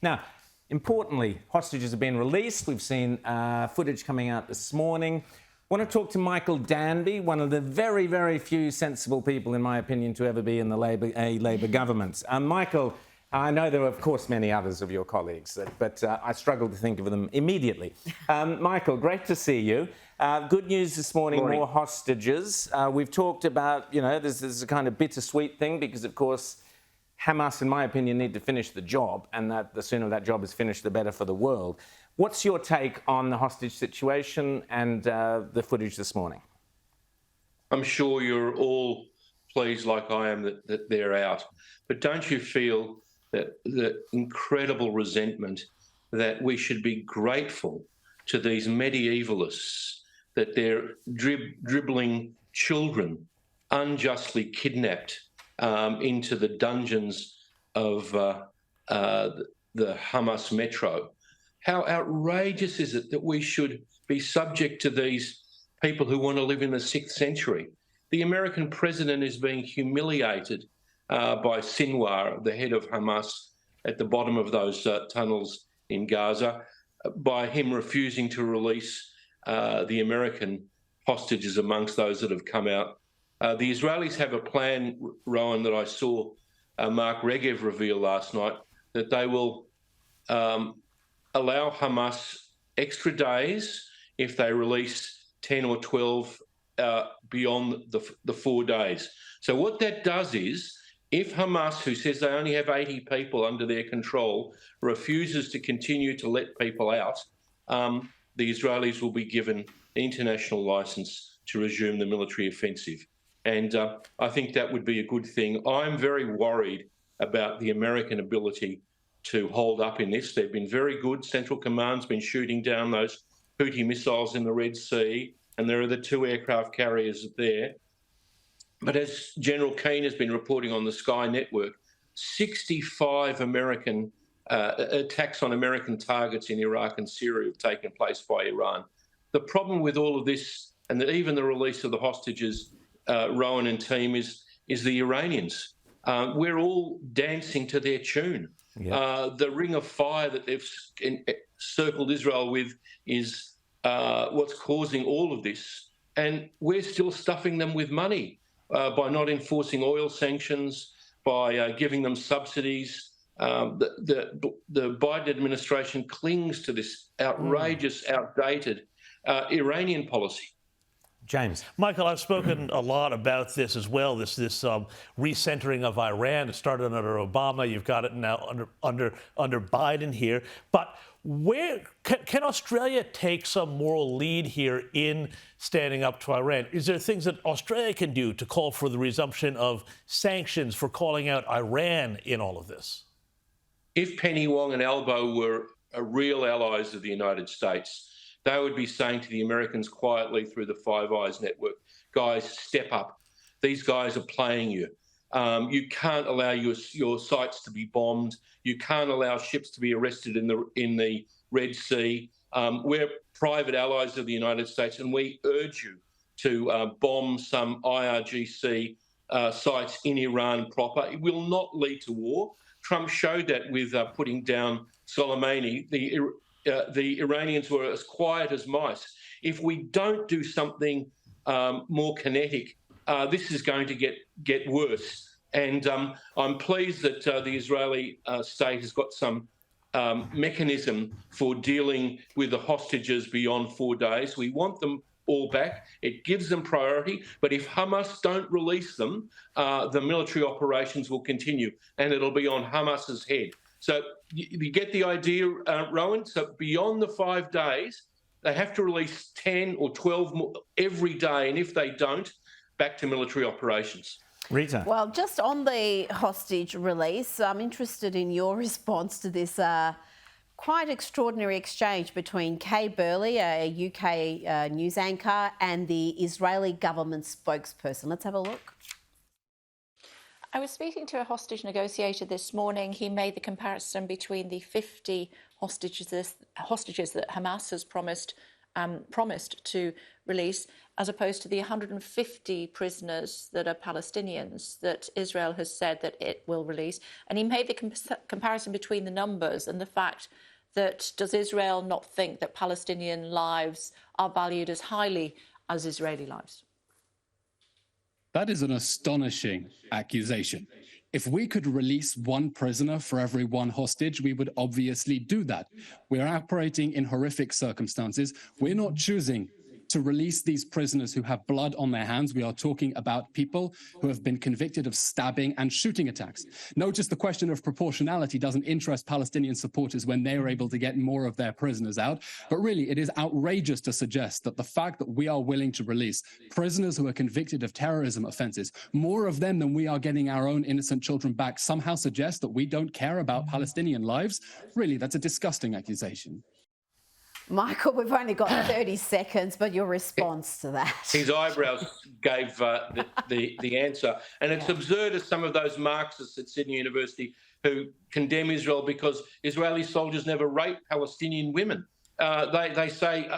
Now, importantly, hostages have been released. We've seen footage coming out this morning. I want to talk to Michael Danby, one of the very, very few sensible people, in my opinion, to ever be in the Labor government. Michael, I know there are, of course, many others of your colleagues, but I struggle to think of them immediately. Michael, great to see you. Good news this morning, more hostages. We've talked about, this is a kind of bittersweet thing because, of course, Hamas, in my opinion, need to finish the job, and that the sooner that job is finished, the better for the world. What's your take on the hostage situation and the footage this morning? I'm sure you're all pleased, like I am, that they're out. But don't you feel that the incredible resentment that we should be grateful to these medievalists that they're dribbling children unjustly kidnapped into the dungeons of the Hamas metro? How outrageous is it that we should be subject to these people who want to live in the 6th century? The American president is being humiliated by Sinwar, the head of Hamas, at the bottom of those tunnels in Gaza, by him refusing to release the American hostages amongst those that have come out. The Israelis have a plan, Rowan, that I saw Mark Regev reveal last night, that they will allow Hamas extra days if they release 10 or 12 beyond the 4 days. So what that does is, if Hamas, who says they only have 80 people under their control, refuses to continue to let people out, the Israelis will be given international license to resume the military offensive. And I think that would be a good thing. I'm very worried about the American ability to hold up in this. They've been very good. Central Command's been shooting down those Houthi missiles in the Red Sea, and there are the 2 aircraft carriers there. But as General Keane has been reporting on the Sky Network, 65 American attacks on American targets in Iraq and Syria have taken place by Iran. The problem with all of this, and even the release of the hostages, Rowan and team, is the Iranians. We're all dancing to their tune. Yep. The ring of fire that they've circled Israel with is what's causing all of this. And we're still stuffing them with money by not enforcing oil sanctions, by giving them subsidies. The Biden administration clings to this outrageous, outdated Iranian policy. James. Michael, I've spoken a lot about this as well, this recentering of Iran. It started under Obama. You've got it now under Biden here. But where can Australia take some moral lead here in standing up to Iran? Is there things that Australia can do to call for the resumption of sanctions, for calling out Iran in all of this? If Penny Wong and Albo were real allies of the United States, they would be saying to the Americans quietly through the Five Eyes network, guys, step up. These guys are playing you. You can't allow your sites to be bombed. You can't allow ships to be arrested in the Red Sea. We're private allies of the United States, and we urge you to bomb some IRGC sites in Iran proper. It will not lead to war. Trump showed that with putting down Soleimani. The Iranians were as quiet as mice. If we don't do something more kinetic, this is going to get worse. And I'm pleased that the Israeli state has got some mechanism for dealing with the hostages beyond 4 days. We want them all back. It gives them priority. But if Hamas don't release them, the military operations will continue, and it'll be on Hamas's head. So you get the idea, Rowan? So beyond the 5 days, they have to release 10 or 12 more every day. And if they don't, back to military operations. Rita. Well, just on the hostage release, I'm interested in your response to this quite extraordinary exchange between Kay Burley, a UK news anchor, and the Israeli government spokesperson. Let's have a look. I was speaking to a hostage negotiator this morning. He made the comparison between the 50 hostages that Hamas has promised promised to release, as opposed to the 150 prisoners that are Palestinians that Israel has said that it will release. And he made the comparison between the numbers and the fact that does Israel not think that Palestinian lives are valued as highly as Israeli lives? That is an astonishing accusation. If we could release one prisoner for every one hostage, we would obviously do that. We're operating in horrific circumstances. We're not choosing to release these prisoners who have blood on their hands. We are talking about people who have been convicted of stabbing and shooting attacks. Notice the question of proportionality doesn't interest Palestinian supporters when they are able to get more of their prisoners out. But really, it is outrageous to suggest that the fact that we are willing to release prisoners who are convicted of terrorism offenses, more of them than we are getting our own innocent children back, somehow suggests that we don't care about Palestinian lives. Really, that's a disgusting accusation. Michael, we've only got 30 seconds, but your response to that. His eyebrows gave the answer. And it's absurd as some of those Marxists at Sydney University who condemn Israel because Israeli soldiers never rape Palestinian women. They say,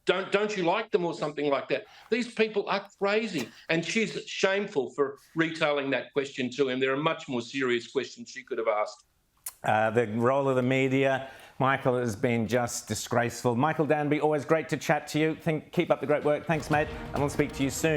don't you like them or something like that? These people are crazy. And she's shameful for retailing that question to him. There are much more serious questions she could have asked. The role of the media, Michael, has been just disgraceful. Michael Danby, always great to chat to you. Keep up the great work. Thanks, mate. And we'll speak to you soon.